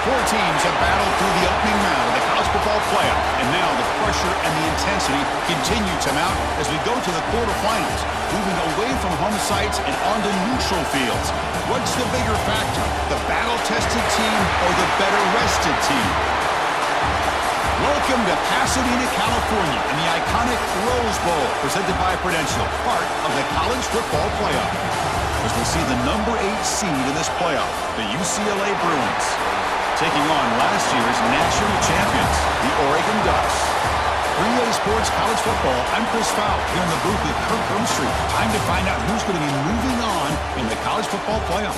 Four teams have battled through the opening round of the college football playoff, and now the pressure and the intensity continue to mount as we go to the quarterfinals, moving away from home sites and onto neutral fields. What's the bigger factor, the battle-tested team or the better-rested team? Welcome to Pasadena, California, in the iconic Rose Bowl, presented by Prudential, part of the college football playoff. As we see the number 8 seed in this playoff, the UCLA Bruins, taking on last year's national champions, the Oregon Ducks. 3A Sports College Football, I'm Chris Fowl, here in the booth with Kirk Herbstreit. Time to find out who's going to be moving on in the college football playoff.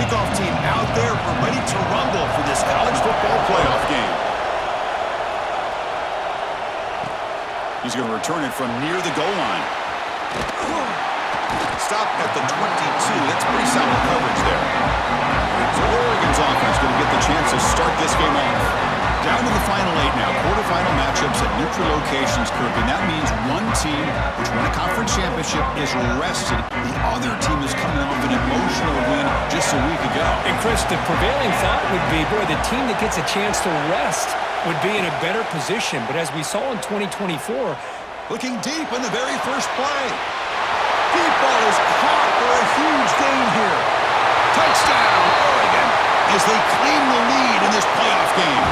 Kickoff team out there, we're ready to rumble for this college football playoff game. He's going to return it from near the goal line. Stop at the 22. That's pretty solid coverage there. So Oregon's offense going to get the chance to start this game off. Down to the final 8 now. Quarterfinal matchups at neutral locations, Kirk. And that means one team, which won a conference championship, is rested. The other team is coming off an emotional win just a week ago. And Chris, the prevailing thought would be, boy, the team that gets a chance to rest would be in a better position. But as we saw in 2024, looking deep in the very first play. Deep ball is caught for a huge gain here. Touchdown, Oregon, as they claim the lead in this playoff game.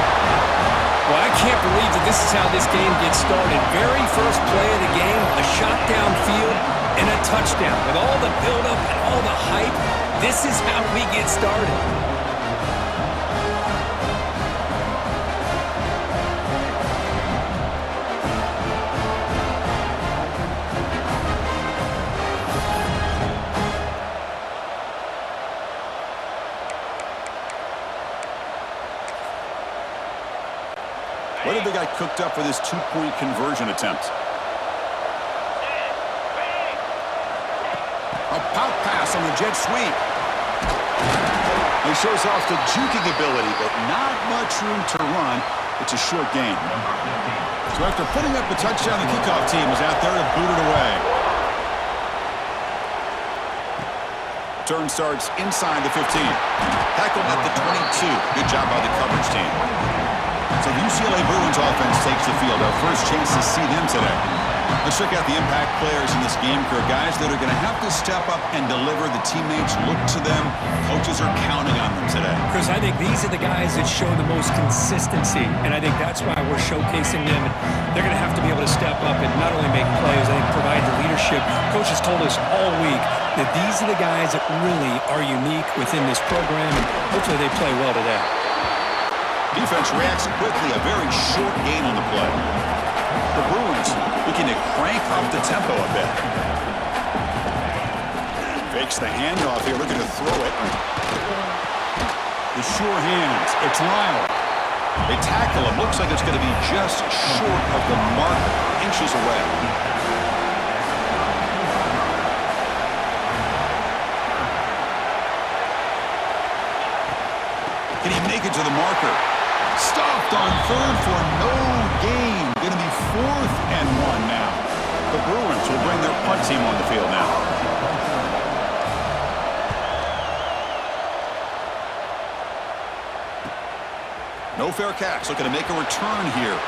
Well, I can't believe that this is how this game gets started. Very first play of the game, a shot downfield and a touchdown. With all the buildup and all the hype, this is how we get started. What have they got cooked up for this 2-point conversion attempt? A pop pass on the jet sweep. He shows off the juking ability, but not much room to run. It's a short gain. So after putting up a touchdown, the kickoff team is out there to boot it away. Turn starts inside the 15. Tackled at the 22. Good job by the coverage team. So the UCLA Bruins offense takes the field. Our first chance to see them today. Let's check out the impact players in this game, Kirk. Guys that are going to have to step up and deliver. The teammates look to them. Coaches are counting on them today. Chris, I think these are the guys that show the most consistency, and I think that's why we're showcasing them. And they're going to have to be able to step up and not only make plays, I think provide the leadership. Coach has told us all week that these are the guys that really are unique within this program, and hopefully they play well today. Defense reacts quickly. A very short gain on the play. The Bruins looking to crank up the tempo a bit. Fakes the handoff here, looking to throw it. The sure hands. It's Lyle. They tackle him. Looks like it's going to be just short of the marker. Inches away. Can he make it to the marker? Stopped on third for no gain. Going to be 4th and 1 now. The Bruins will bring their punt team on the field now. No fair catch. Looking to make a return here.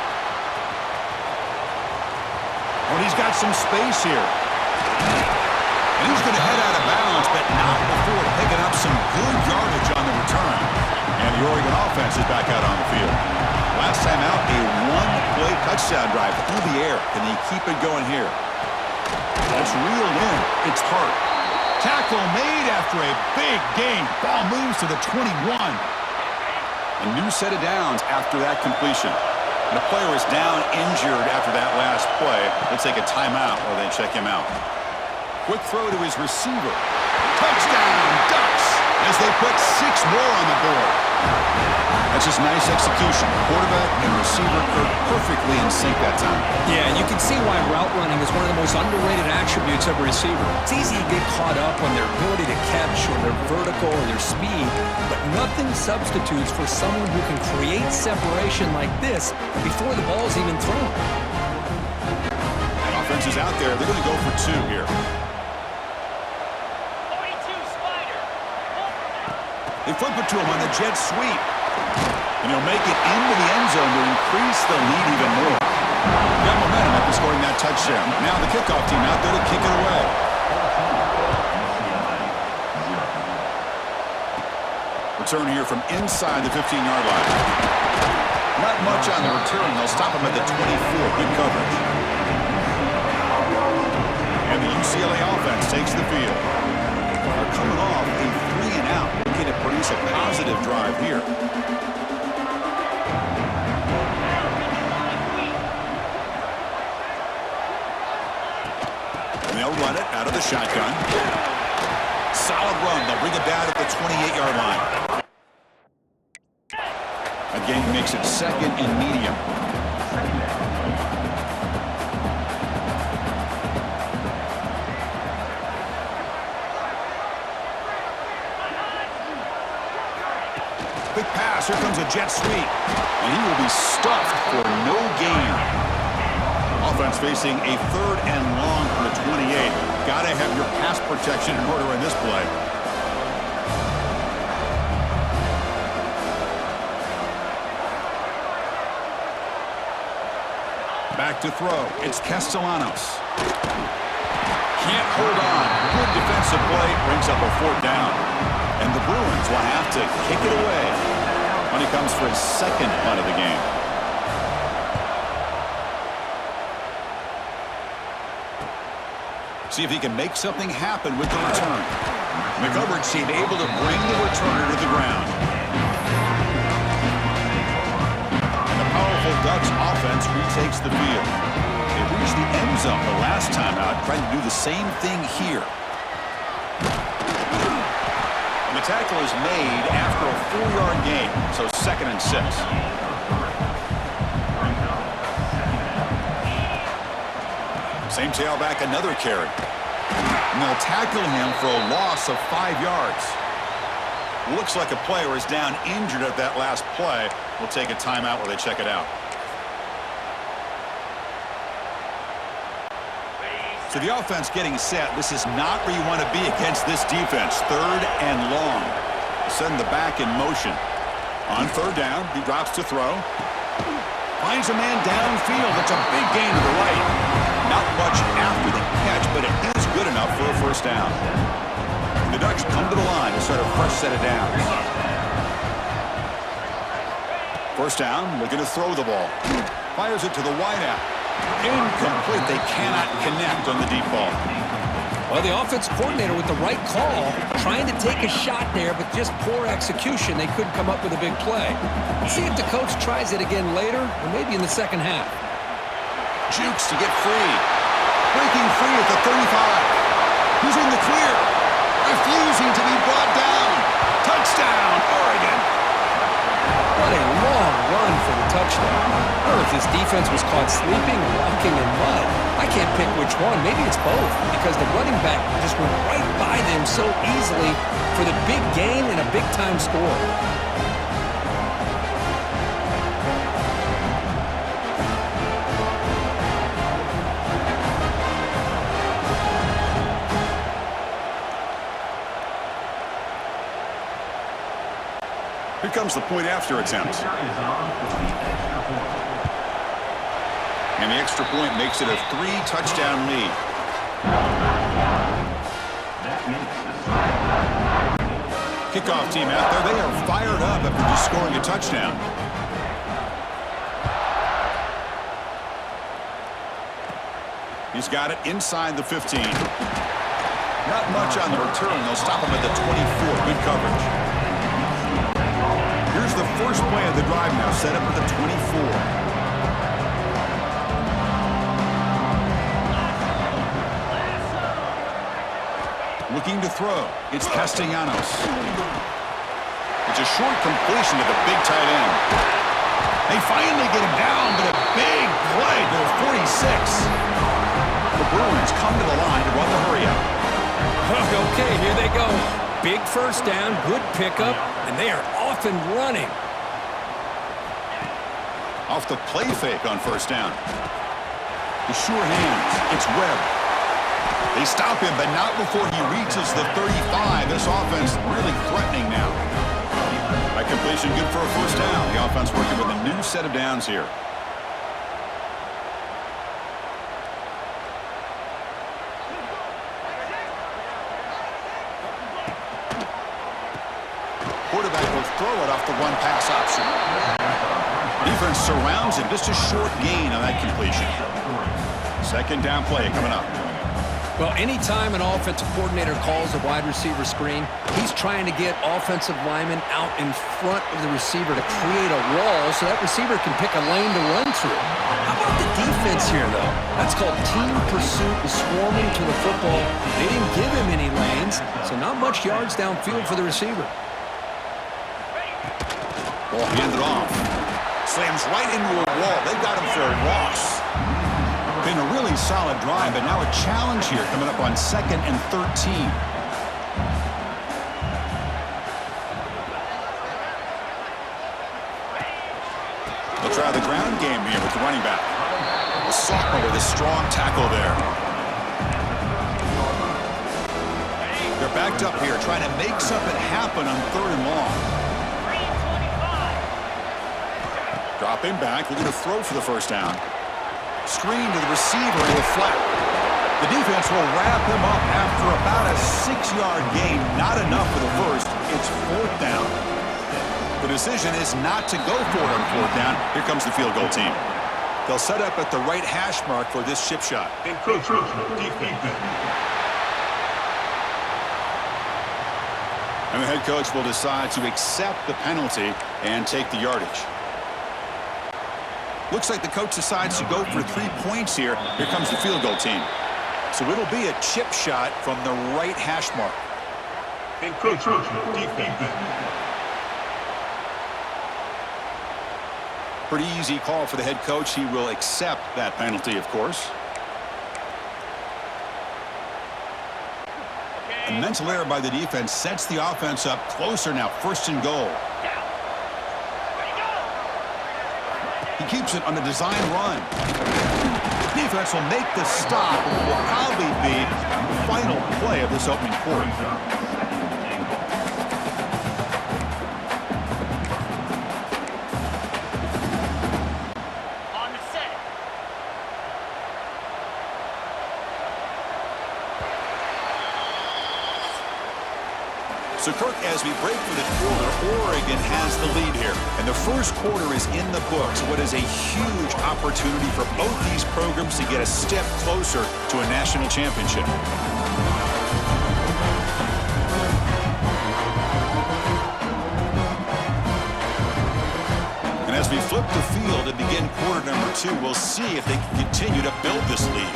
Oh, and he's got some space here. And he's going to head out of bounds, but not before picking up some good yardage on the return. And the Oregon offense is back out on the field. Last time out, a one-play touchdown drive through the air. Can they keep it going here? That's reeled in. It's Hart. Tackle made after a big gain. Ball moves to the 21. A new set of downs after that completion. And the player is down injured after that last play. They'll take a timeout while they check him out. Quick throw to his receiver. Touchdown, Ducks, as they put 6 more on the board. That's just nice execution. Quarterback and receiver are perfectly in sync that time. Yeah, and you can see why route running is one of the most underrated attributes of a receiver. It's easy to get caught up on their ability to catch or their vertical or their speed, but nothing substitutes for someone who can create separation like this before the ball's even thrown. And offense is out there. They're going to go for two here. They flip it to him on the jet sweep. And he'll make it into the end zone to increase the lead even more. Got momentum after scoring that touchdown. Now the kickoff team out there to kick it away. Return here from inside the 15-yard line. Not much on the return. They'll stop him at the 24. Good coverage. And the UCLA offense takes the field. They're coming off a 3-and-out, looking to produce a positive drive here. And they'll run it out of the shotgun. Solid run. They'll bring it down at the 28-yard line. Again, makes it second and medium. Quick pass. Here comes a jet sweep. And he will be stuffed for no gain. Offense facing a 3rd and long from the 28. Got to have your pass protection in order in this play. Back to throw. It's Castellanos. Can't hold on. Good defensive play. Brings up a 4th down. And the Bruins will have to kick it away when he comes for his 2nd punt of the game. See if he can make something happen with the return. McGovern seemed able to bring the returner to the ground. And the powerful Ducks offense retakes the field. They reached the end zone the last time out, trying to do the same thing here. And the tackle is made after a 4-yard gain, so 2nd and 6. Same tailback, another carry. And they'll tackle him for a loss of 5 yards. Looks like a player is down injured at that last play. We'll take a timeout while they check it out. So the offense getting set. This is not where you want to be against this defense. 3rd and long. Send the back in motion. On 3rd down, he drops to throw. Finds a man downfield. It's a big gain to the right. Not much after the catch, but it is good enough for a 1st down. The Ducks come to the line to start a fresh set of downs. 1st down, looking to throw the ball. Fires it to the wideout. Incomplete. They cannot connect on the deep ball. Well, the offense coordinator with the right call, trying to take a shot there, but just poor execution. They couldn't come up with a big play. Let's see if the coach tries it again later, or maybe in the 2nd half. Jukes to get free. Breaking free at the 35. He's in the clear. Refusing to be brought down. Touchdown, Oregon. What a long run for the touchdown. Or if his defense was caught sleeping or walking in mud. I can't pick which one. Maybe it's both, because the running back just went right by them so easily for the big gain and a big-time score. Here comes the point after attempt. And the extra point makes it a 3-touchdown lead. Kickoff team out there. They are fired up after just scoring a touchdown. He's got it inside the 15. Not much on the return. They'll stop him at the 24. Good coverage. Here's the first play of the drive now, set up at the 24. Looking to throw. It's Castellanos. It's a short completion to the big tight end. They finally get him down, but a big play to the 46. The Bruins come to the line to run the hurry up. Okay, here they go. Big 1st down, good pickup. and they are off and running. Off the play fake on first down. The sure hands. It's Webb. They stop him, but not before he reaches the 35. This offense really threatening now. That completion good for a first down. The offense working with a new set of downs here. Quarterback will throw it off the one pass option. Defense surrounds him. Just a short gain on that completion. Second down play coming up. Well, anytime an offensive coordinator calls a wide receiver screen, he's trying to get offensive linemen out in front of the receiver to create a wall so that receiver can pick a lane to run through. How about the defense here, though? That's called team pursuit and swarming to the football. They didn't give him any lanes, so not much yards downfield for the receiver. Ball handed off. Slams right into a wall. They got him for a loss. Been a really solid drive, but now a challenge here coming up on 2nd and 13. They'll try the ground game here with the running back. The sophomore with a strong tackle there. They're backed up here trying to make something happen on 3rd and long. Drop him back, looking to throw for the first down. Screen to the receiver in the flat. The defense will wrap him up after about a 6-yard gain. Not enough for the first. It's 4th down. The decision is not to go for it on 4th down. Here comes the field goal team. They'll set up at the right hash mark for this chip shot. Encroachment defense. And the head coach will decide to accept the penalty and take the yardage. Looks like the coach decides to go for 3 points here. Here comes the field goal team. So it'll be a chip shot from the right hash mark. Encroachment defense. Pretty easy call for the head coach. He will accept that penalty, of course. A mental error by the defense sets the offense up closer now. 1st and goal. He keeps it on the design run. Defense will make the stop. It will probably be the final play of this opening quarter. On the set. So, Kirk, as we break for the quarter, Oregon has the lead here. And the first quarter is in the books. What is a huge opportunity for both these programs to get a step closer to a national championship. And as we flip the field and begin quarter number 2, we'll see if they can continue to build this lead.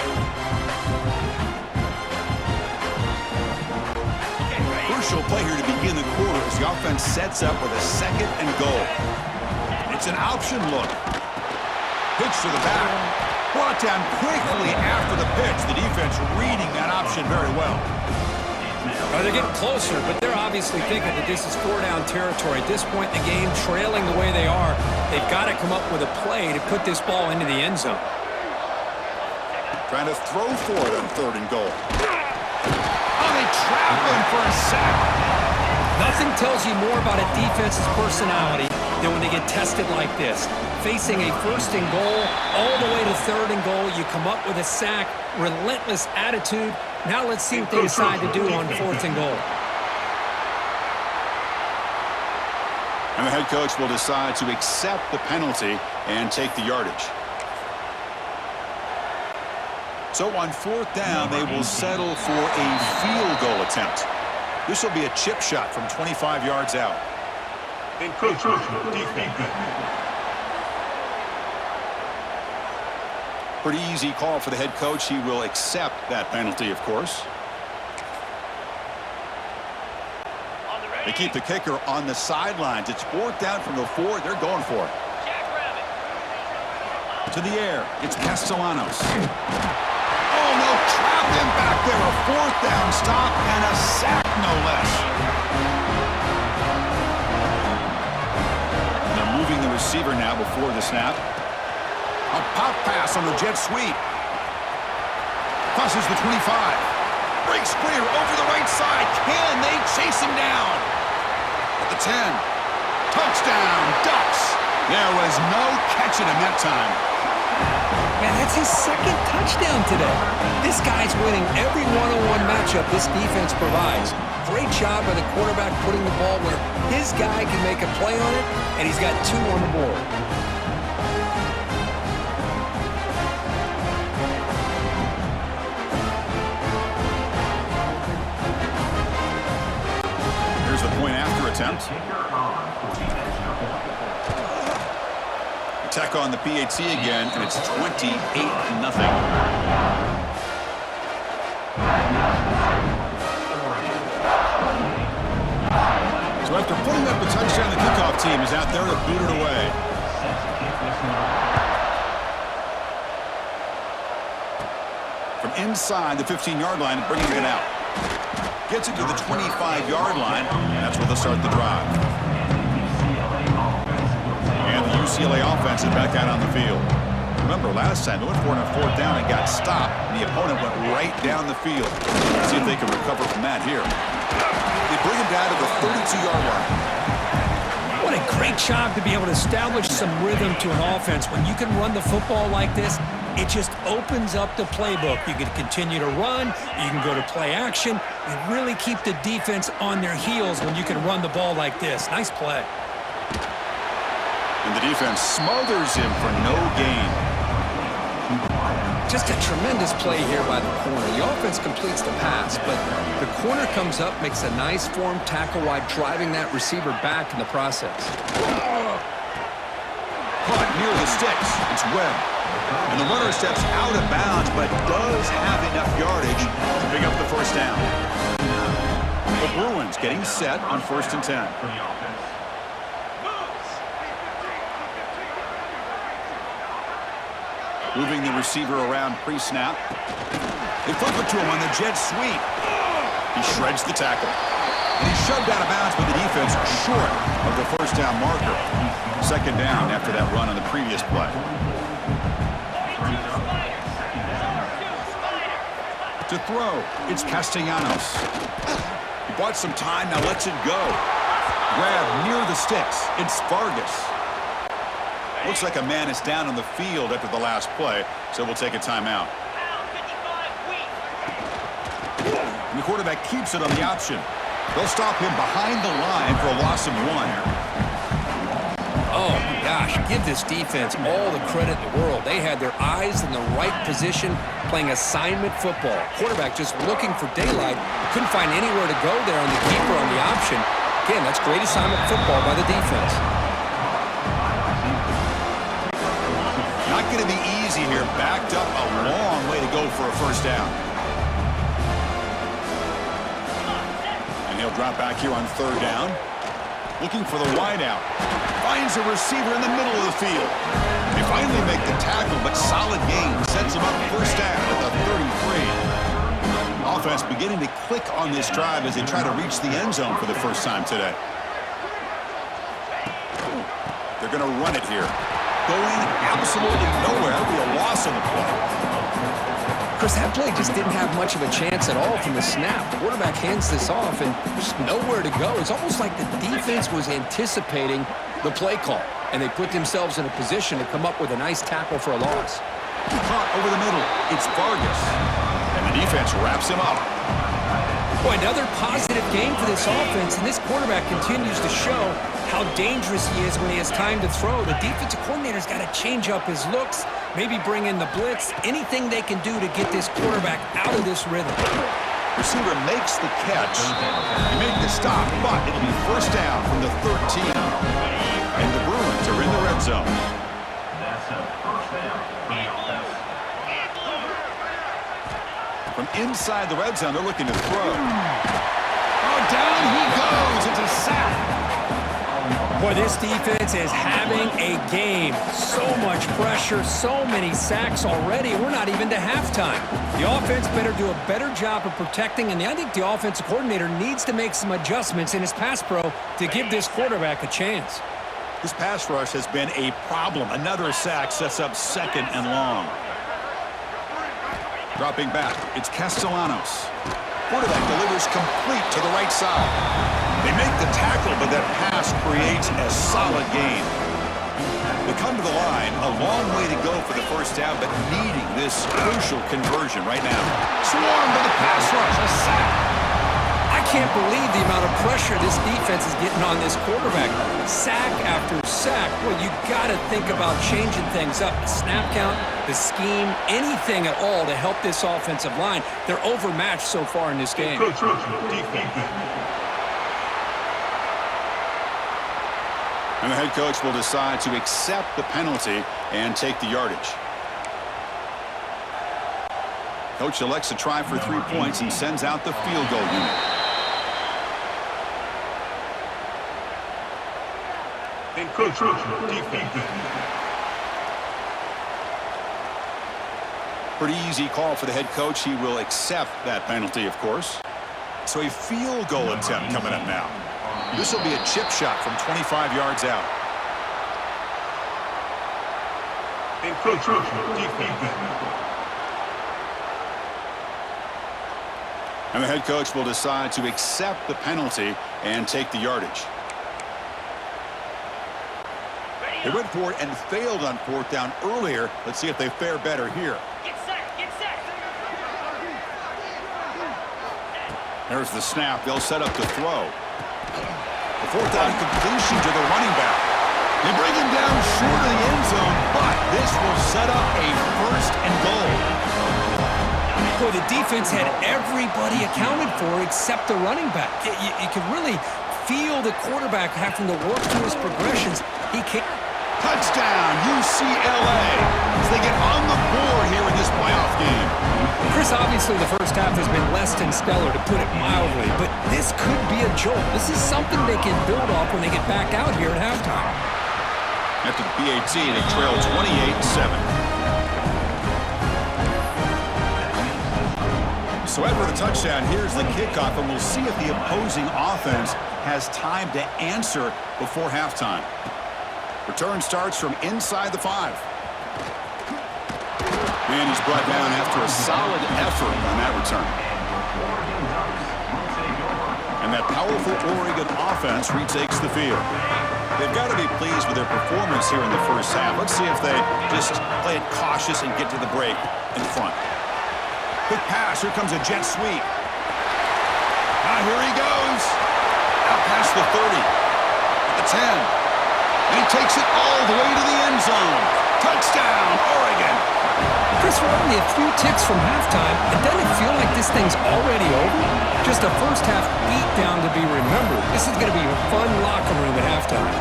Crucial play here to begin the quarter as the offense sets up with a 2nd and goal. It's an option look. Pitch to the back. Brought down quickly after the pitch. The defense reading that option very well. They're getting closer, but they're obviously thinking that this is 4-down territory. At this point in the game, trailing the way they are, they've got to come up with a play to put this ball into the end zone. Trying to throw for it on 3rd and goal. They trap him for a sack. Nothing tells you more about a defense's personality than when they get tested like this. Facing a 1st and goal, all the way to 3rd and goal, you come up with a sack, relentless attitude. Now let's see what they decide to do on 4th and goal. And the head coach will decide to accept the penalty and take the yardage. So on 4th down, they will settle for a field goal attempt. This will be a chip shot from 25 yards out. Encroachment defense. Pretty easy call for the head coach. He will accept that penalty, of course. They keep the kicker on the sidelines. It's 4th down from the 4. They're going for it. To the air. It's Castellanos. Oh, no. Trap him back there. A 4th down stop and a sack, no less. receiver now before the snap. A pop pass on the jet sweep. Crosses the 25. Breaks clear over the right side. Can they chase him down? At the 10. Touchdown, Ducks. There was no catching him that time. Man, that's his second touchdown today. This guy's winning every one-on-one matchup this defense provides. Great job by the quarterback putting the ball where his guy can make a play on it, and he's got 2 on the board. Here's the point after attempt. Attack on the PAT again, and it's 28-0. So after putting up a touchdown, the kickoff team is out there to boot it away. From inside the 15-yard line, bringing it out. Gets it to the 25-yard line, and that's where they'll start the drive. And the UCLA offense is back out on the field. Remember, last time they went for it on 4th down and got stopped, and the opponent went right down the field. Let's see if they can recover from that here. They bring him down to the 32-yard line. What a great job to be able to establish some rhythm to an offense. When you can run the football like this, it just opens up the playbook. You can continue to run. You can go to play action. And really keep the defense on their heels when you can run the ball like this. Nice play. And the defense smothers him for no gain. Just a tremendous play here by the corner. The offense completes the pass, but the corner comes up, makes a nice form tackle while driving that receiver back in the process. Caught near the sticks. It's Webb. And the runner steps out of bounds, but does have enough yardage to pick up the first down. The Bruins getting set on 1st and 10. Moving the receiver around pre-snap. They flip it to him on the jet sweep. He shreds the tackle. And he's shoved out of bounds by the defense short of the first down marker. 2nd down after that run on the previous play. To throw, it's Castellanos. He bought some time, now lets it go. Grab near the sticks, it's Vargas. Looks like a man is down on the field after the last play, so we'll take a timeout. And the quarterback keeps it on the option. They'll stop him behind the line for a loss of 1. Oh, my gosh, give this defense all the credit in the world. They had their eyes in the right position, playing assignment football. Quarterback just looking for daylight. Couldn't find anywhere to go there on the keeper on the option. Again, that's great assignment football by the defense. Not going to be easy here. Backed up a long way to go for a first down. And he'll drop back here on 3rd down. Looking for the wideout. Finds a receiver in the middle of the field. They finally make the tackle, but solid gain. Sets him up first down at the 33. Offense beginning to click on this drive as they try to reach the end zone for the first time today. They're going to run it here. Going absolutely nowhere. That'll be a loss on the play. Chris, that play just didn't have much of a chance at all from the snap. Quarterback hands this off and just nowhere to go. It's almost like the defense was anticipating the play call, and they put themselves in a position to come up with a nice tackle for a loss. Caught over the middle. It's Vargas. And the defense wraps him up. Boy, another positive game for this offense, and this quarterback continues to show how dangerous he is when he has time to throw. The defensive coordinator's got to change up his looks, maybe bring in the blitz, anything they can do to get this quarterback out of this rhythm. Receiver makes the catch. He made the stop, but it'll be first down from the 13. And the Bruins are in the red zone. From inside the red zone, they're looking to throw. Oh, down he goes. It's a sack. Boy, this defense is having a game. So much pressure, so many sacks already. We're not even to halftime. The offense better do a better job of protecting, and I think the offensive coordinator needs to make some adjustments in his pass pro to give this quarterback a chance. This pass rush has been a problem. Another sack sets up 2nd and long. Dropping back, it's Castellanos. Quarterback delivers complete to the right side. They make the tackle, but that pass creates a solid gain. They come to the line, a long way to go for the first down, but needing this crucial conversion right now. Swarmed by the pass rush, a sack. I can't believe the amount of pressure this defense is getting on this quarterback. Sack after sack. Well, you got to think about changing things up. The snap count, the scheme, anything at all to help this offensive line. They're overmatched so far in this game. And the head coach will decide to accept the penalty and take the yardage. Coach elects to try for 3 points and sends out the field goal unit. Encroachment defense. Pretty easy call for the head coach. He will accept that penalty, of course. So a field goal attempt coming up now. This will be a chip shot from 25 yards out. Encroachment defense. And the head coach will decide to accept the penalty and take the yardage. They went for it and failed on 4th down earlier. Let's see if they fare better here. Get set, get set. There's the snap. They'll set up the throw. The 4th down completion to the running back. They bring him down short of the end zone, but this will set up a 1st and goal. Boy, the defense had everybody accounted for except the running back. You can really feel the quarterback having to work through his progressions. He can't. Touchdown, UCLA, as they get on the board here in this playoff game. Chris, obviously the first half has been less than stellar, to put it mildly, but this could be a jolt. This is something they can build off when they get back out here at halftime. After the PAT, they trail 28-7. So after the touchdown, here's the kickoff, and we'll see if the opposing offense has time to answer before halftime. Return starts from inside the 5. And he's brought down after a solid effort on that return. And that powerful Oregon offense retakes the field. They've got to be pleased with their performance here in the first half. Let's see if they just play it cautious and get to the break in front. Quick pass. Here comes a jet sweep. Here he goes. Out past the 30. At the 10. And he takes it all the way to the end zone. Touchdown, Oregon. Chris, we're only a few ticks from halftime, and doesn't it feel like this thing's already over? Just a first-half beatdown to be remembered. This is going to be a fun locker room at halftime.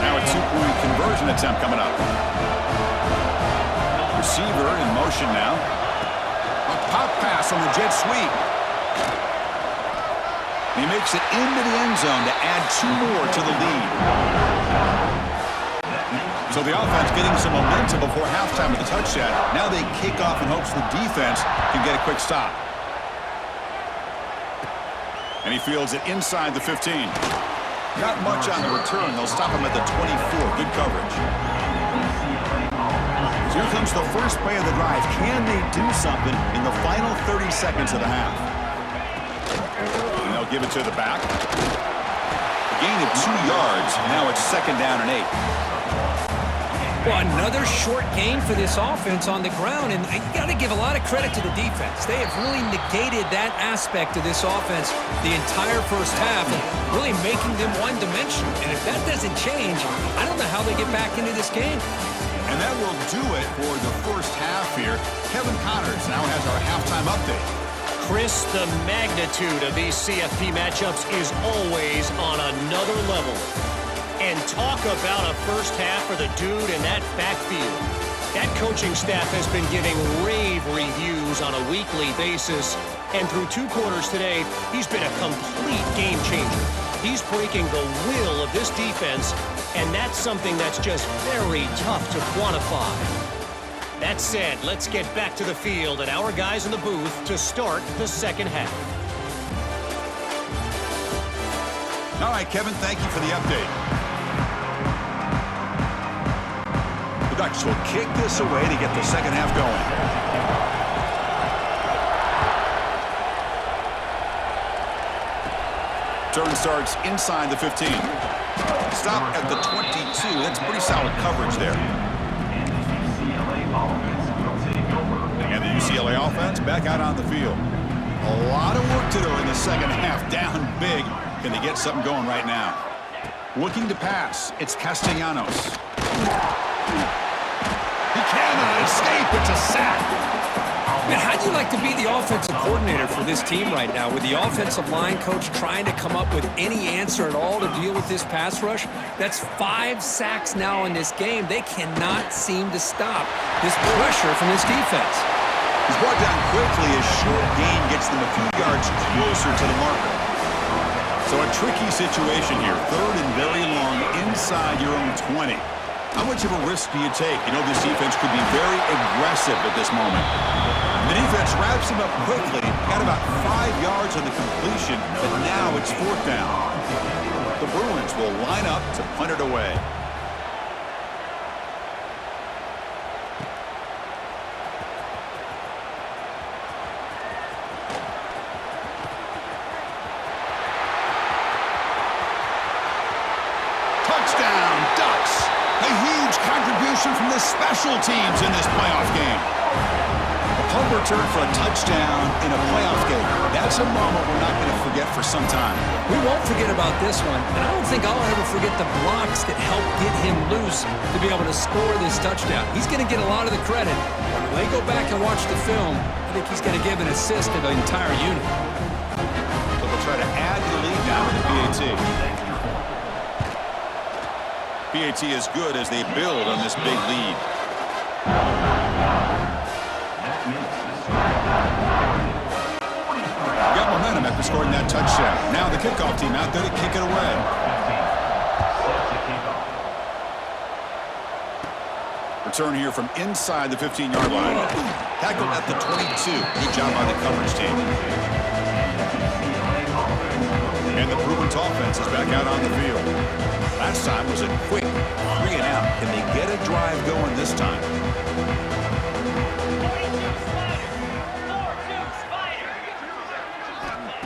Now a 2-point conversion attempt coming up. Receiver in motion now. A pop pass on the jet sweep. He makes it into the end zone to add 2 more to the lead. So the offense getting some momentum before halftime with a touchdown. Now they kick off in hopes the defense can get a quick stop. And he fields it inside the 15. Not much on the return. They'll stop him at the 24. Good coverage. So here comes the first play of the drive. Can they do something in the final 30 seconds of the half? They'll give it to the back. A gain of 2 yards. Now it's 2nd down and 8. Well, another short gain for this offense on the ground, and you got to give a lot of credit to the defense. They have really negated that aspect of this offense the entire first half, and really making them one-dimensional. And if that doesn't change, I don't know how they get back into this game. And that will do it for the first half here. Kevin Connors now has our halftime update. Chris, the magnitude of these CFP matchups is always on another level. And talk about a first half for the dude in that backfield. That coaching staff has been giving rave reviews on a weekly basis. And through 2 quarters today, he's been a complete game changer. He's breaking the will of this defense, and that's something that's just very tough to quantify. That said, let's get back to the field and our guys in the booth to start the second half. All right, Kevin, thank you for the update. The Ducks will kick this away to get the second half going. Turn starts inside the 15. Stop at the 22. That's pretty solid coverage there. And the UCLA offense back out on the field. A lot of work to do in the second half. Down big. Can they get something going right now? Looking to pass. It's Castellanos. He cannot escape. It's a sack. Man, how'd you like to be the offensive coordinator for this team right now with the offensive line coach trying to come up with any answer at all to deal with this pass rush? That's 5 sacks now in this game. They cannot seem to stop this pressure from this defense. He's brought down quickly as short gain gets them a few yards closer to the marker. So a tricky situation here. 3rd and very long inside your own 20. How much of a risk do you take? You know, this defense could be very aggressive at this moment. The defense wraps him up quickly. Got about 5 yards on the completion, but now it's 4th down. The Bruins will line up to punt it away. Touchdown, Ducks! A huge contribution from the special teams in this playoff game. A punt return for a touchdown in a playoff game. That's a moment we're not going to forget for some time. We won't forget about this one, and I don't think I'll ever forget the blocks that helped get him loose to be able to score this touchdown. He's going to get a lot of the credit. When they go back and watch the film, I think he's going to give an assist to the entire unit. So they'll try to add to the lead now with the PAT. PAT is good as they build on this big lead. Got momentum after scoring that touchdown. Now the kickoff team out there to kick it away. Return here from inside the 15-yard line. Tackled at the 22. Good job by the coverage team. And the Bruins offense is back out on the field. Last time was a quick 3 and out. Can they get a drive going this time?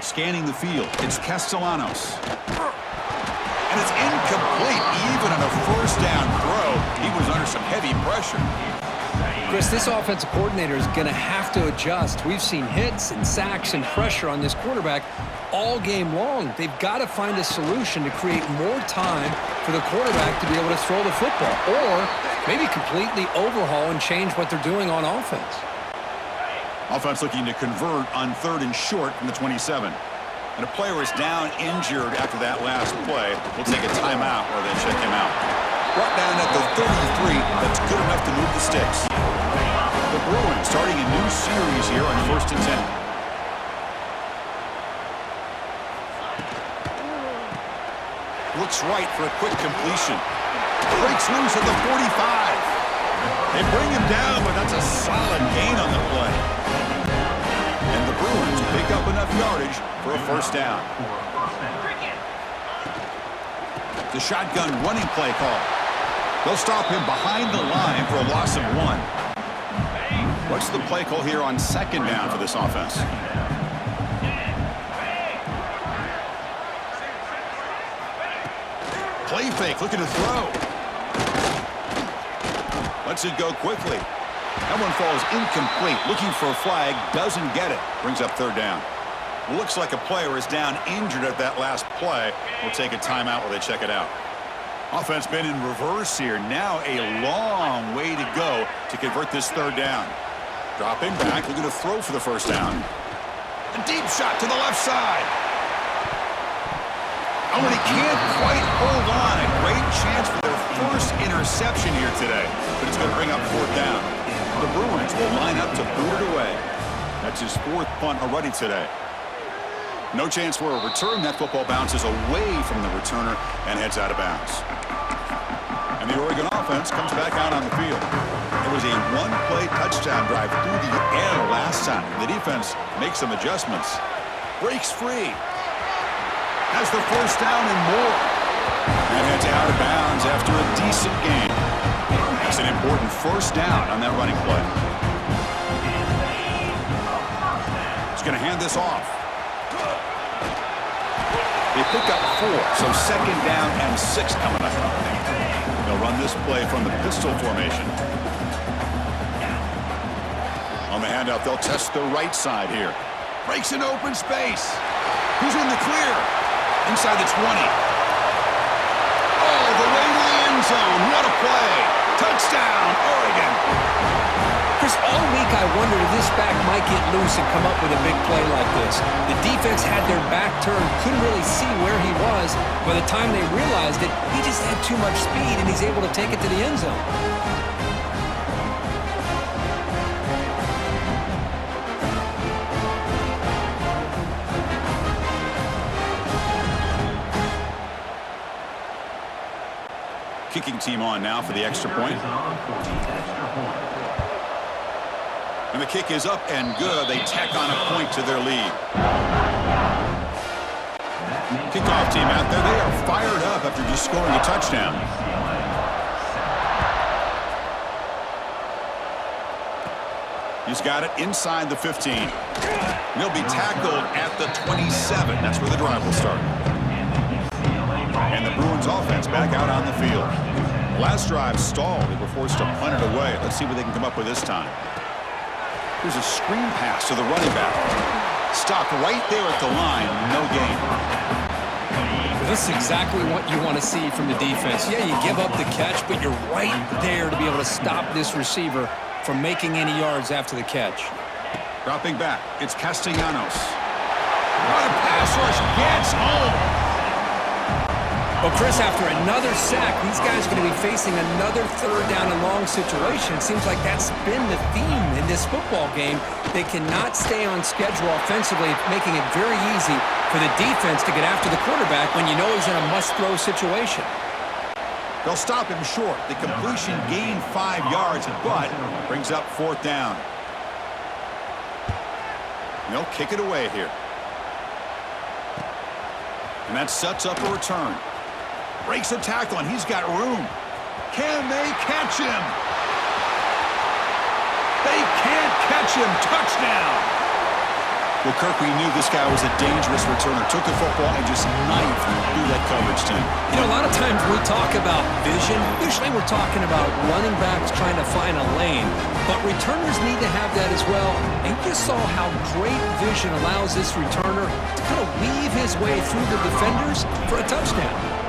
Scanning the field. It's Castellanos. And it's incomplete. Even on a 1st down throw, he was under some heavy pressure. Chris, this offensive coordinator is going to have to adjust. We've seen hits and sacks and pressure on this quarterback all game long. They've got to find a solution to create more time for the quarterback to be able to throw the football, or maybe completely overhaul and change what they're doing on offense. Offense looking to convert on 3rd and short from the 27. And a player is down injured after that last play. We'll take a timeout while they check him out. Brought down at the 33. That's good enough to move the sticks. The Bruins starting a new series here on 1st and 10. Looks right for a quick completion. Breaks loose at the 45. They bring him down, but that's a solid gain on the play. And the Bruins pick up enough yardage for a 1st down. The shotgun running play call. They'll stop him behind the line for a loss of 1. What's the play call here on 2nd down for this offense? Play fake, looking to throw. Lets it go quickly. That one falls incomplete. Looking for a flag, doesn't get it. Brings up 3rd down. Looks like a player is down injured at that last play. We'll take a timeout while they check it out. Offense been in reverse here. Now a long way to go to convert this 3rd down. Dropping back, looking to throw for the 1st down. A deep shot to the left side. Oh, and he can't quite hold on. A great chance for their 1st interception here today. But it's going to bring up 4th down. The Bruins will line up to boot it away. That's his 4th punt already today. No chance for a return. That football bounces away from the returner and heads out of bounds. And the Oregon offense comes back out on the field. It was a 1-play touchdown drive through the air last time. The defense makes some adjustments. Breaks free. has the first down and more. And heads out of bounds after a decent game. That's an important first down on that running play. He's going to hand this off. They pick up 4, so second down and 6 coming up. They'll run this play from the pistol formation. On the handout, they'll test the right side here. Breaks an open space. Who's in the clear? Inside the 20. All the way to the end zone. What a play. Touchdown, Oregon. Chris, all week I wondered if this back might get loose and come up with a big play like this. The defense had their back turned, couldn't really see where he was. By the time they realized it, he just had too much speed, and he's able to take it to the end zone. Kicking team on now for the extra point. And the kick is up and good. They tack on a point to their lead. Kickoff team out there. They are fired up after just scoring a touchdown. He's got it inside the 15. And he'll be tackled at the 27. That's where the drive will start. And the Bruins offense back out on the field. Last drive stalled. They were forced to punt it away. Let's see what they can come up with this time. Here's a screen pass to the running back. Stopped right there at the line. No gain. This is exactly what you want to see from the defense. Yeah, you give up the catch, but you're right there to be able to stop this receiver from making any yards after the catch. Dropping back. It's Castellanos. What a pass rush. Gets home. Well, Chris, after another sack, these guys are going to be facing another third down and long situation. It seems like that's been the theme in this football game. They cannot stay on schedule offensively, making it very easy for the defense to get after the quarterback when you know he's in a must-throw situation. They'll stop him short. The completion gained 5 yards, but brings up fourth down. They'll kick it away here. And that sets up a return. Breaks a tackle, and he's got room. Can they catch him? They can't catch him. Touchdown. Well, Kirk, we knew this guy was a dangerous returner. Took the football and just knifed through that coverage team. You know, a lot of times we talk about vision. Usually we're talking about running backs trying to find a lane. But returners need to have that as well. And you just saw how great vision allows this returner to kind of weave his way through the defenders for a touchdown.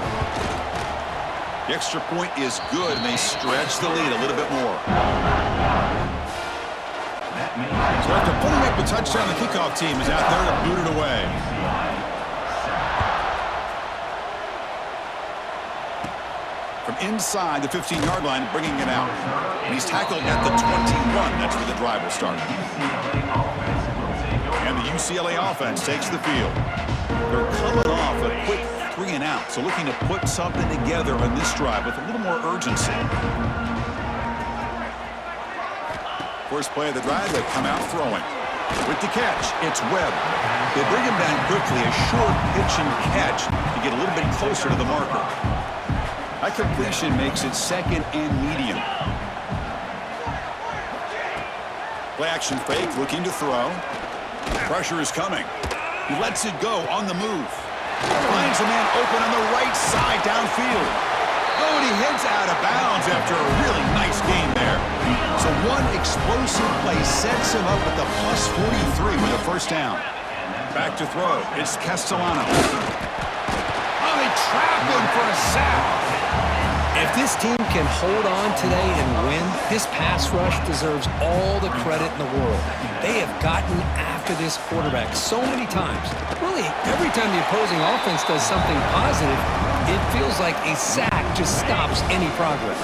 The extra point is good, and they stretch the lead a little bit more. So after putting up a touchdown, the kickoff team is out there to boot it away. From inside the 15-yard line, bringing it out. And he's tackled at the 21. That's where the drive will start. And the UCLA offense takes the field. They're coming off a quick 3-and-out, so looking to put something together on this drive with a little more urgency. First play of the drive, they come out throwing. With the catch, it's Webb. They bring him down quickly, a short pitch and catch to get a little bit closer to the marker. That completion makes it second and medium. Play action fake, looking to throw. Pressure is coming. He lets it go on the move. Finds a man open on the right side downfield. Oh, and he heads out of bounds after a really nice game there. So one explosive play sets him up at the plus 43 with a first down. Back to throw. It's Castellanos. Oh, they trap him for a sack. If this team can hold on today and win, this pass rush deserves all the credit in the world. They have gotten after this quarterback so many times. Really, every time the opposing offense does something positive, it feels like a sack just stops any progress.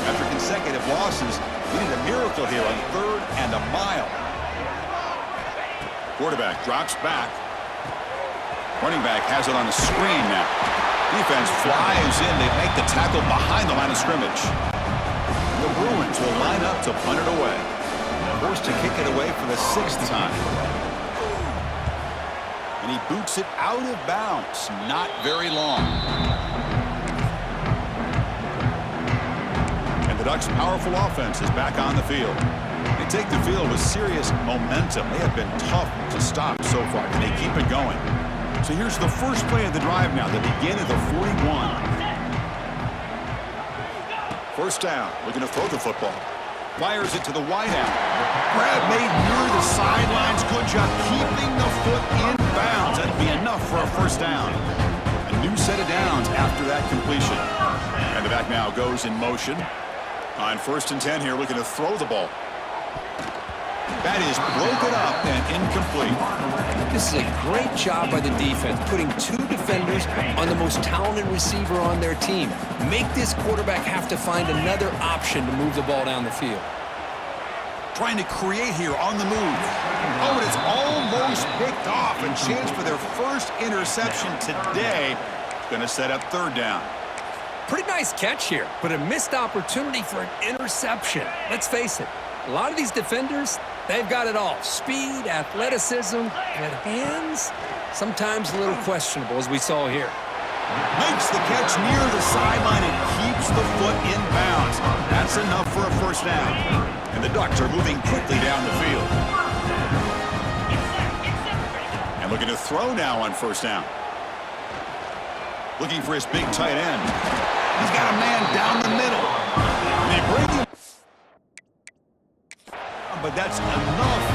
After consecutive losses, we need a miracle here on 3rd and a mile. Quarterback drops back. Running back has it on the screen now. Defense flies in. They make the tackle behind the line of scrimmage. The Bruins will line up to punt it away. Forced to kick it away for the 6th time. And he boots it out of bounds. Not very long. And the Ducks' powerful offense is back on the field. They take the field with serious momentum. They have been tough to stop so far. Can they keep it going? So here's the first play of the drive now. The begin of the 41. First down. Looking to throw the football. Fires it to the wideout. Grab made near the sidelines. Good job keeping the foot in bounds. That'd be enough for a first down. A new set of downs after that completion. And the back now goes in motion. On 1st and 10 here, looking to throw the ball. That is broken up and incomplete. This is a great job by the defense, putting 2 defenders on the most talented receiver on their team. Make this quarterback have to find another option to move the ball down the field. Trying to create here on the move. Oh, and it's almost picked off. A chance for their first interception today. Going to set up 3rd down. Pretty nice catch here, but a missed opportunity for an interception. Let's face it, a lot of these defenders, they've got it all. Speed, athleticism, but hands, sometimes a little questionable, as we saw here. Makes the catch near the sideline and keeps the foot in bounds. That's enough for a first down. And the Ducks are moving quickly down the field. And looking to throw now on 1st down. Looking for his big tight end. He's got a man down the middle. And they bring him. But that's enough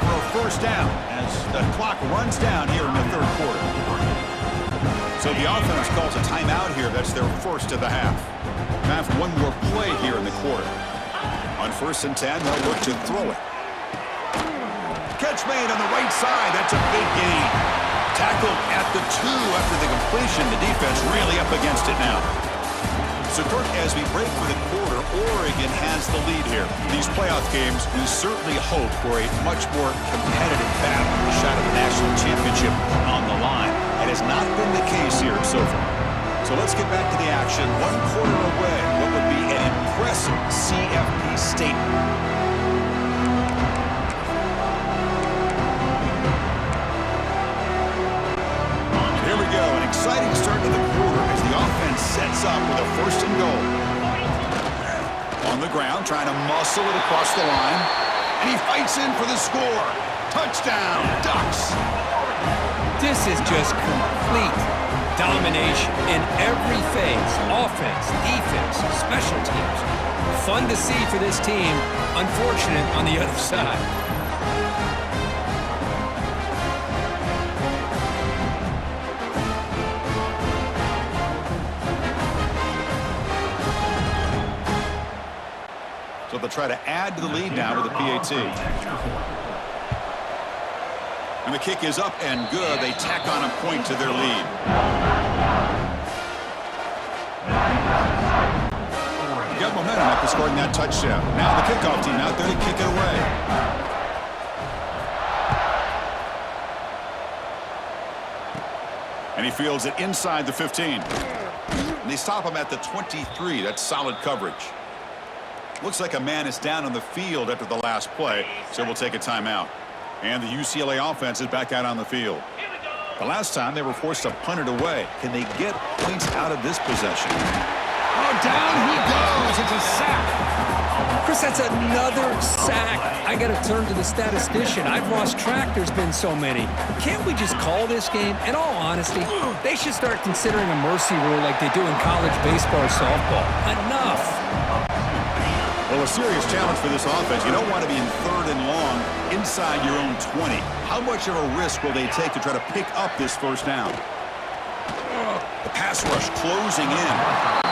for a first down as the clock runs down here in the 3rd quarter. So the offense calls a timeout here. That's their first of the half. Have one more play here in the quarter. On 1st and 10, they'll look to throw it. Catch made on the right side. That's a big gain. Tackled at the 2 after the completion. The defense really up against it now. So, Kirk, as we break for the quarter, Oregon has the lead here. These playoff games, we certainly hope for a much more competitive battle. A shot at the national championship on the line. That has not been the case here so far. So let's get back to the action. 1 quarter away. What would be an impressive CFP statement. Here we go. An exciting start to the quarter as the offense sets up with a 1st and goal. On the ground, trying to muscle it across the line. And he fights in for the score. Touchdown, Ducks. This is just complete domination in every phase. Offense, defense, special teams. Fun to see for this team. Unfortunate on the other side. So they'll try to add to the lead now with the PAT. And the kick is up and good. They tack on a point to their lead. Got momentum after scoring that touchdown. Now the kickoff team out there to kick it away. And he fields it inside the 15. And they stop him at the 23. That's solid coverage. Looks like a man is down on the field after the last play, so we'll take a timeout. And the UCLA offense is back out on the field. The last time they were forced to punt it away. Can they get points out of this possession? Oh, down he goes. It's a sack. Chris, that's another sack. I got to turn to the statistician. I've lost track. There's been so many. Can't we just call this game? In all honesty, they should start considering a mercy rule like they do in college baseball or softball. Enough. Well, a serious challenge for this offense. You don't want to be in 3rd and long inside your own 20. How much of a risk will they take to try to pick up this first down? The pass rush closing in.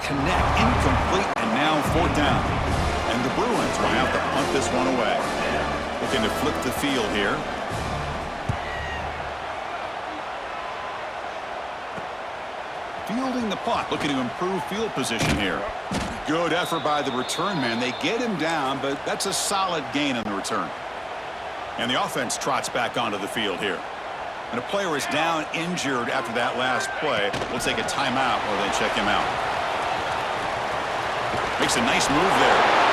Connect, incomplete, and now 4th down. And the Bruins will have to punt put this one away. Looking to flip the field here. Fielding the punt, looking to improve field position here. Good effort by the return man. They get him down, but that's a solid gain on the return. And the offense trots back onto the field here. And a player is down injured after that last play. We'll take a timeout while they check him out. Makes a nice move there.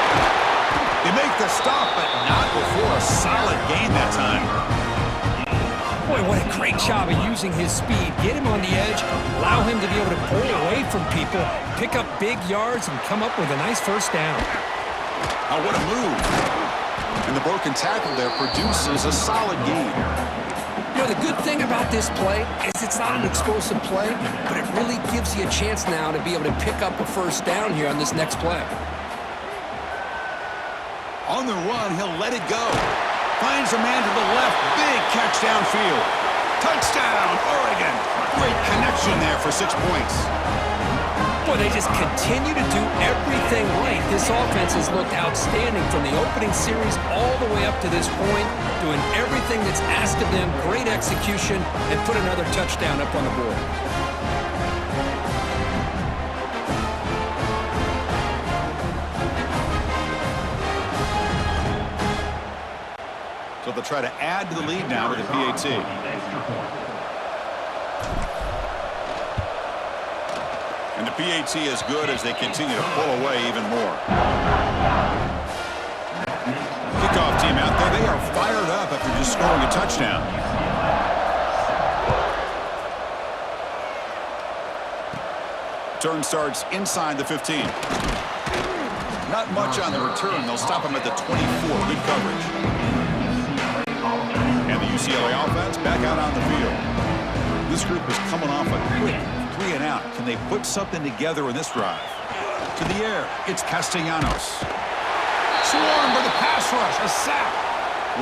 They make the stop, but not before a solid gain that time. Boy, what a great job of using his speed. Get him on the edge, allow him to be able to pull away from people, pick up big yards, and come up with a nice first down. Oh, what a move. And the broken tackle there produces a solid gain. You know, the good thing about this play is it's not an explosive play, but it really gives you a chance now to be able to pick up a first down here on this next play. On the run, he'll let it go. Finds a man to the left. Big catch downfield. Touchdown, Oregon. Great connection there for 6 points. Boy, they just continue to do everything right. This offense has looked outstanding from the opening series all the way up to this point, doing everything that's asked of them, great execution, and put another touchdown up on the board. So they'll try to add to the lead now with the PAT. And the PAT is good as they continue to pull away even more. Kickoff team out there. They are fired up after just scoring a touchdown. Turn starts inside the 15. Not much on the return. They'll stop him at the 24. Good coverage. And the UCLA offense back out on the field. This group is coming off a quick 3 and out. Can they put something together in this drive? To the air, it's Castellanos. Swarmed by the pass rush, a sack.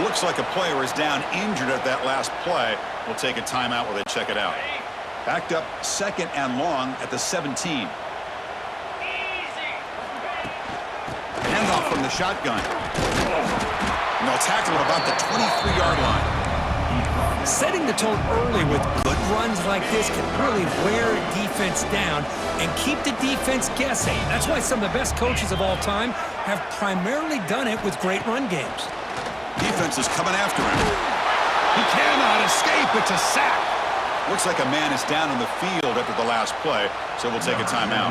Looks like a player is down injured at that last play. We'll take a timeout while they check it out. Backed up 2nd and long at the 17. Handoff from the shotgun. And they'll tackle at about the 23-yard line. Setting the tone early with good runs like this can really wear a defense down and keep the defense guessing. That's why some of the best coaches of all time have primarily done it with great run games. Defense is coming after him. He cannot escape. It's a sack. Looks like a man is down on the field after the last play, so we'll take a timeout.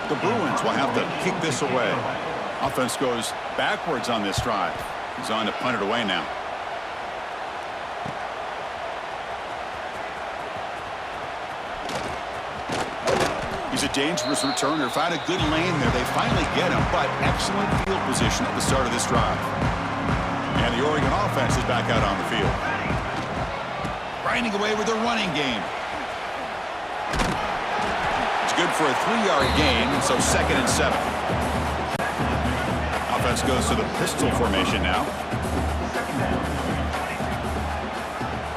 The Bruins will have to kick this away. Offense goes backwards on this drive. He's on to punt it away now. He's a dangerous returner. Found a good lane there. They finally get him, but excellent field position at the start of this drive. And the Oregon offense is back out on the field. Grinding away with their running game. It's good for a 3-yard gain, and so 2nd and 7. Offense goes to the pistol formation now.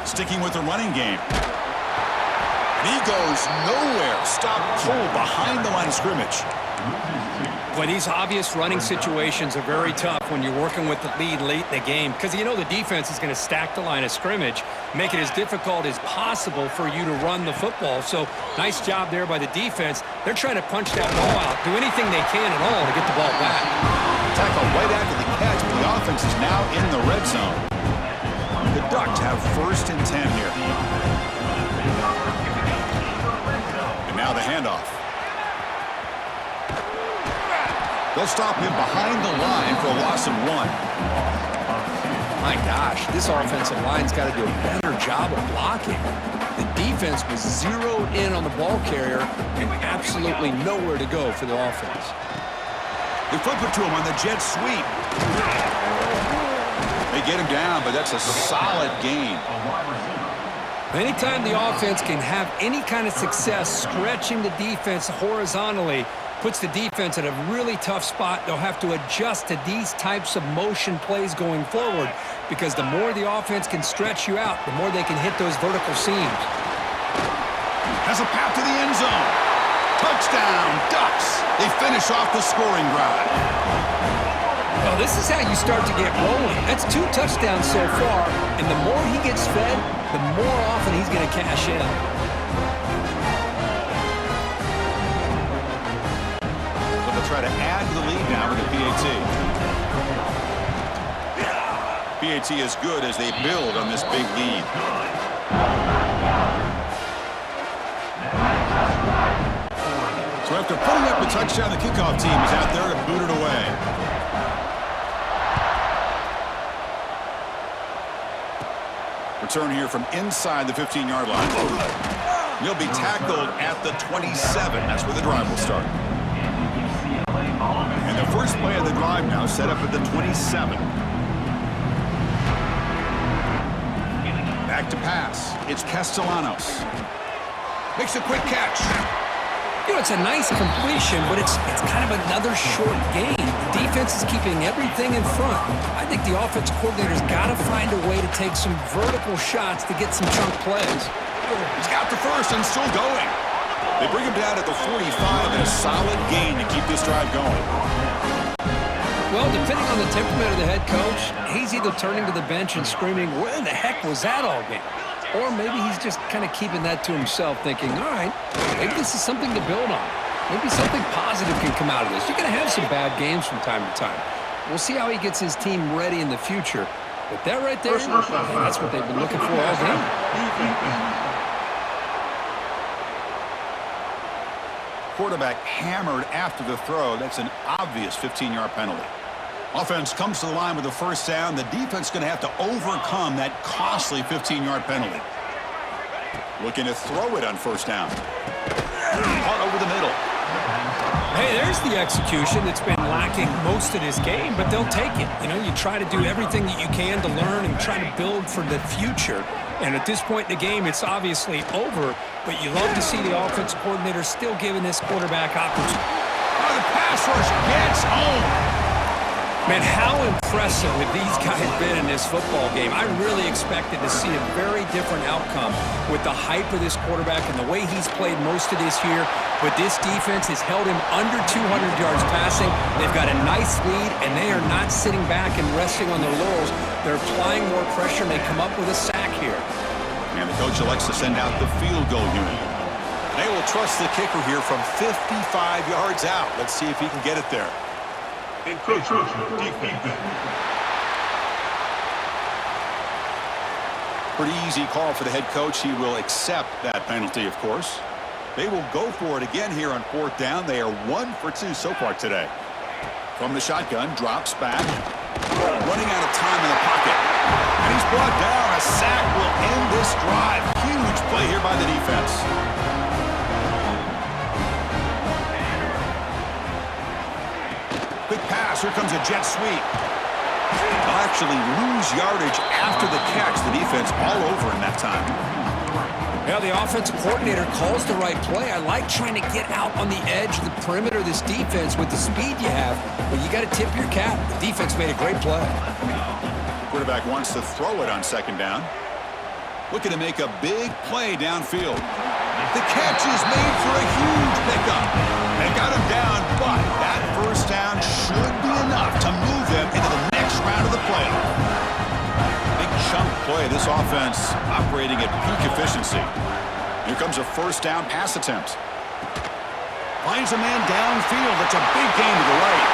Sticking with the running game. And he goes nowhere. Stopped cold behind the line of scrimmage. Boy, these obvious running situations are very tough when you're working with the lead late in the game because you know the defense is going to stack the line of scrimmage, make it as difficult as possible for you to run the football. So nice job there by the defense. They're trying to punch that ball out, do anything they can at all to get the ball back. Tackle right after the catch, but the offense is now in the red zone. The Ducks have 1st and 10 here. And now the handoff. They'll stop him behind the line for a loss of 1. My gosh, this offensive line's got to do a better job of blocking. The defense was zeroed in on the ball carrier and absolutely nowhere to go for the offense. They flip it to him on the jet sweep. They get him down, but that's a solid gain. Anytime the offense can have any kind of success stretching the defense horizontally, puts the defense in a really tough spot. They'll have to adjust to these types of motion plays going forward because the more the offense can stretch you out, the more they can hit those vertical seams. Has a path to the end zone. Touchdown, Ducks. They finish off the scoring drive. Well, this is how you start to get rolling. That's 2 touchdowns so far, and the more he gets fed, the more often he's going to cash in. So they'll try to add to the lead now with the PAT. PAT is good as they build on this big lead. So after putting up a touchdown, the kickoff team is out there to boot it away. Return here from inside the 15-yard line. He'll be tackled at the 27. That's where the drive will start. And the first play of the drive now set up at the 27. Back to pass. It's Castellanos. Makes a quick catch. You know, it's a nice completion, but it's kind of another short game. The defense is keeping everything in front. I think the offensive coordinator's got to find a way to take some vertical shots to get some chunk plays. He's got the first and still going. They bring him down at the 45 and a solid gain to keep this drive going. Well, depending on the temperament of the head coach, he's either turning to the bench and screaming, where the heck was that all game? Or maybe he's just kind of keeping that to himself, thinking, all right, maybe this is something to build on. Maybe something positive can come out of this. You're going to have some bad games from time to time. We'll see how he gets his team ready in the future. But that right there, that's what they've been looking for all game. Quarterback hammered after the throw. That's an obvious 15-yard penalty. Offense comes to the line with a first down. The defense is going to have to overcome that costly 15-yard penalty. Looking to throw it on first down. Caught over the middle. Hey, there's the execution that's been lacking most of this game, but they'll take it. You know, you try to do everything that you can to learn and try to build for the future. And at this point in the game, it's obviously over, but you love to see the offensive coordinator still giving this quarterback opportunity. Oh, the pass rush gets home. Man, how impressive have these guys been in this football game? I really expected to see a very different outcome with the hype of this quarterback and the way he's played most of this year. But this defense has held him under 200 yards passing. They've got a nice lead, and they are not sitting back and resting on their laurels. They're applying more pressure, and they come up with a sack here. And the coach elects to send out the field goal unit. They will trust the kicker here from 55 yards out. Let's see if he can get it there. Encroachment defense. Pretty easy call for the head coach. He will accept that penalty, of course. They will go for it again here on fourth down. They are 1 for 2 so far today. From the shotgun, drops back. Running out of time in the pocket. And he's brought down. A sack will end this drive. Huge play here by the defense. Quick pass. Here comes a jet sweep. They'll actually lose yardage after the catch. The defense all over in that time. Yeah, the offensive coordinator calls the right play. I like trying to get out on the edge of the perimeter of this defense with the speed you have, but you got to tip your cap. The defense made a great play. Quarterback wants to throw it on second down. Looking to make a big play downfield. The catch is made for a huge pickup. They got him down, but that first down should be enough to move them into the next round of the playoff. Big chunk play. This offense operating at peak efficiency. Here comes a first down pass attempt. Finds a man downfield. That's a big gain to the right.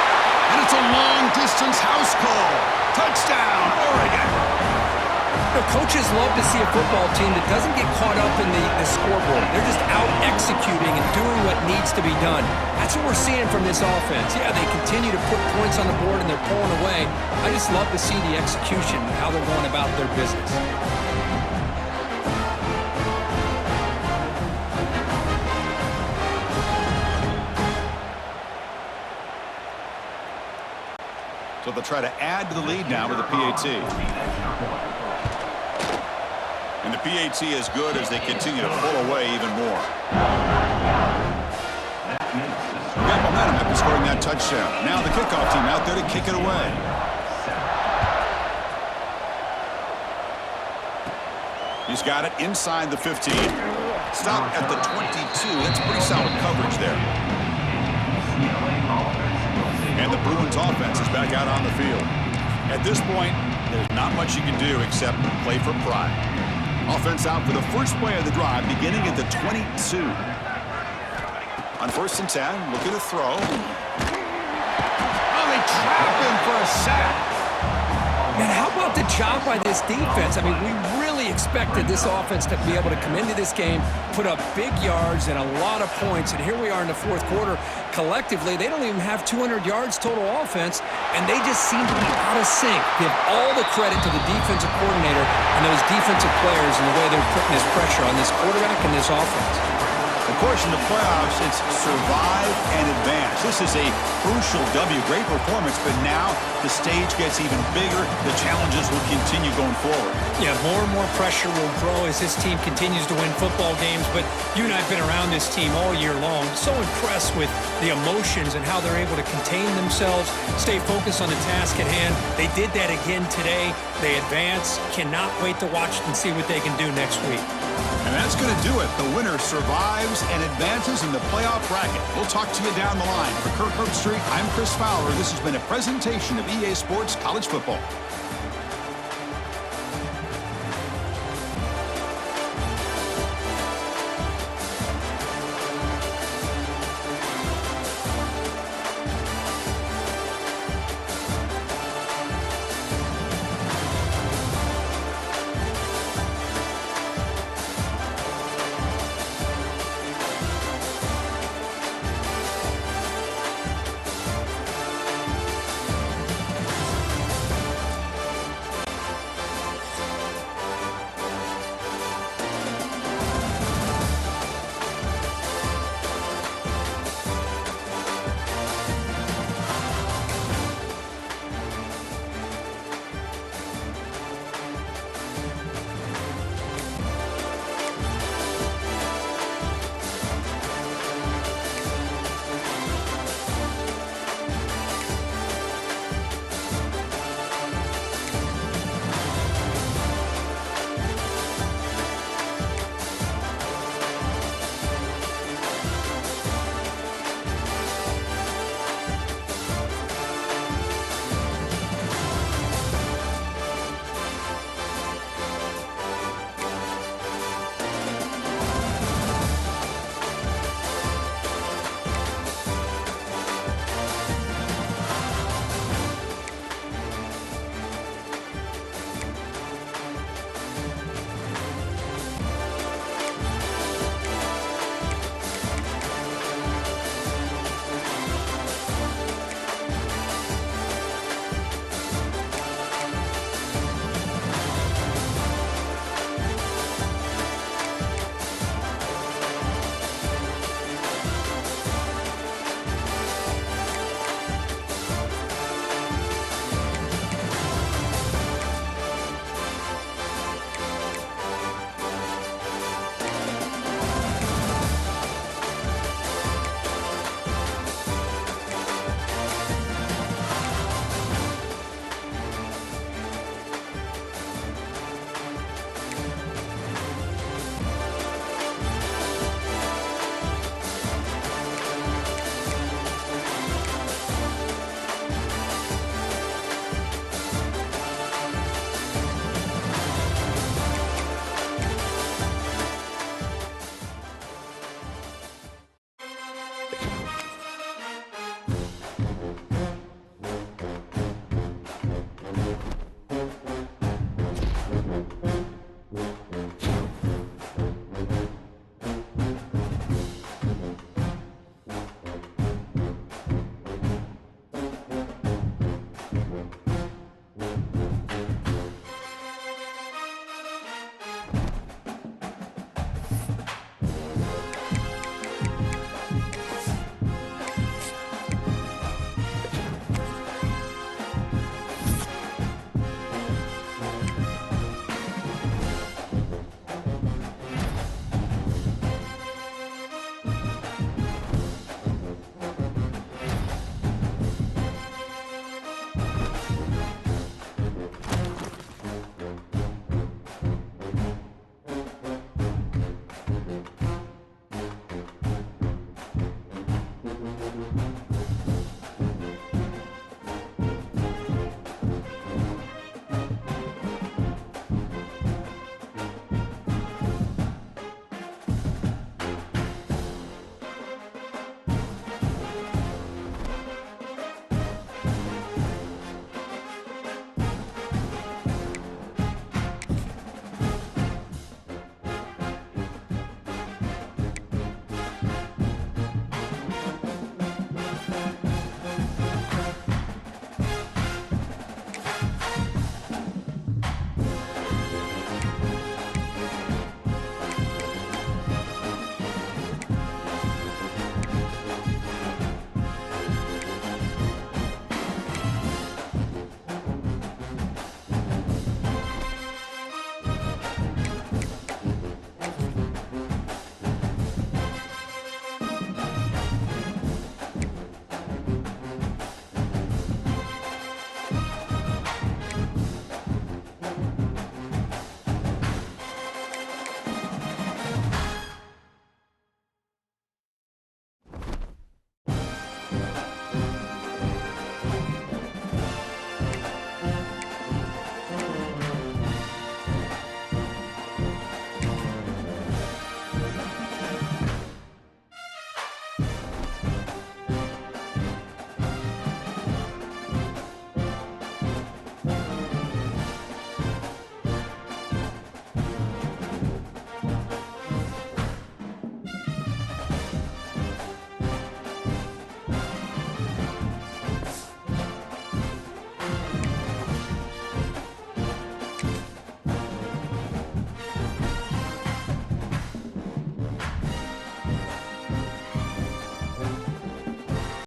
And it's a long-distance house call. Touchdown, Oregon. The coaches love to see a football team that doesn't get caught up in the scoreboard. They're just out executing and doing what needs to be done. That's what we're seeing from this offense. Yeah, they continue to put points on the board and they're pulling away. I just love to see the execution, how they're going about their business. So they'll try to add to the lead now with the PAT. And the PAT is good as they continue to pull away even more. Got momentum after scoring that touchdown. Now the kickoff team out there to kick it away. He's got it inside the 15. Stopped at the 22. That's pretty solid coverage there. And the Bruins offense is back out on the field. At this point, there's not much you can do except play for pride. Offense out for the first play of the drive, beginning at the 22. On 1st and 10, looking to throw. Oh, they trap him for a sack. And how about the job by this defense? I mean, we really expected this offense to be able to come into this game, put up big yards and a lot of points. And here we are in the fourth quarter. Collectively, they don't even have 200 yards total offense, and they just seem to be out of sync. Give all the credit to the defensive coordinator and those defensive players and the way they're putting this pressure on this quarterback and this offense. Of course, in the playoffs, it's survive and advance. This is a crucial W. Great performance, but now the stage gets even bigger. The challenges will continue going forward. Yeah, more and more pressure will grow as this team continues to win football games, but you and I have been around this team all year long. So impressed with the emotions and how they're able to contain themselves, stay focused on the task at hand. They did that again today. They advance. Cannot wait to watch and see what they can do next week. And that's going to do it. The winner survives and advances in the playoff bracket. We'll talk to you down the line. For Kirk Herbstreit, I'm Chris Fowler. This has been a presentation of EA Sports College Football.